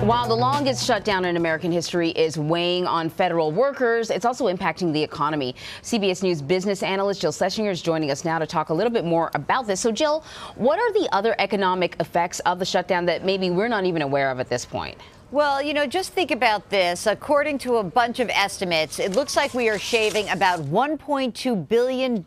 While the longest shutdown in American history is weighing on federal workers, it's also impacting the economy. CBS News business analyst Jill Schlesinger is joining us now to talk a little bit more about this. So, Jill, what are the other economic effects of the shutdown that maybe we're not even aware of at this point? Well, just think about this. According to a bunch of estimates, it looks like we are shaving about $1.2 billion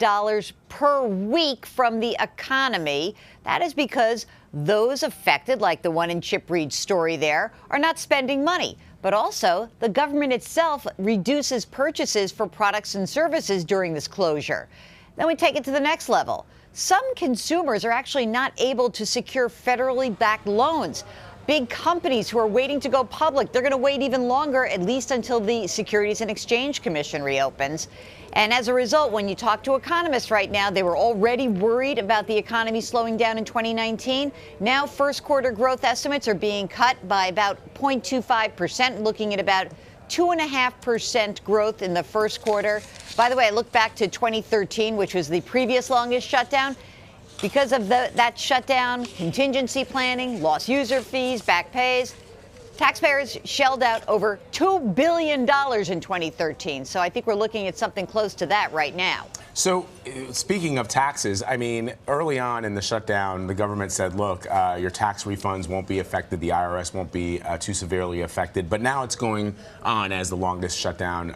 per week from the economy. That is because those affected, like the one in Chip Reed's story there, are not spending money. But also, the government itself reduces purchases for products and services during this closure. Then we take it to the next level. Some consumers are actually not able to secure federally backed loans. Big companies who are waiting to go public, they're going to wait even longer, at least until the Securities and Exchange Commission reopens. And as a result, when you talk to economists right now, they were already worried about the economy slowing down in 2019. Now, first quarter growth estimates are being cut by about 0.25%, looking at about 2.5% growth in the first quarter. By the way, I look back to 2013, which was the previous longest shutdown. Because of that shutdown, contingency planning, lost user fees, back pays, taxpayers shelled out over $2 billion in 2013. So I think we're looking at something close to that right now. So speaking of taxes, I mean, early on in the shutdown, the government said, look, your tax refunds won't be affected. The IRS won't be too severely affected. But now it's going on as the longest shutdown,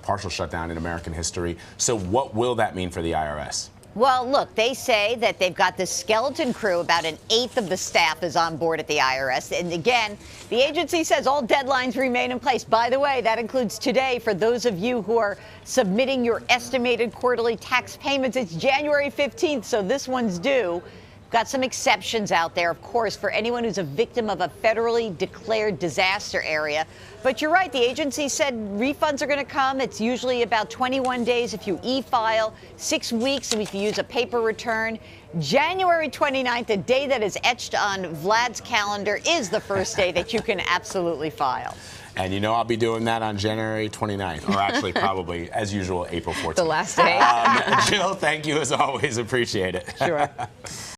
partial shutdown in American history. So what will that mean for the IRS? Well, look, they say that they've got this skeleton crew. About an eighth of the staff is on board at the IRS. And again, the agency says all deadlines remain in place. By the way, that includes today for those of you who are submitting your estimated quarterly tax payments. It's January 15th, so this one's due. Got some exceptions out there, of course, for anyone who's a victim of a federally declared disaster area. But you're right, the agency said refunds are going to come. It's usually about 21 days if you e-file, 6 weeks if you use a paper return. January 29th, a day that is etched on Vlad's calendar, is the first day that you can absolutely file. And I'll be doing that on January 29th, or actually probably, as usual, April 14th. The last day. Jill, thank you as always. Appreciate it. Sure.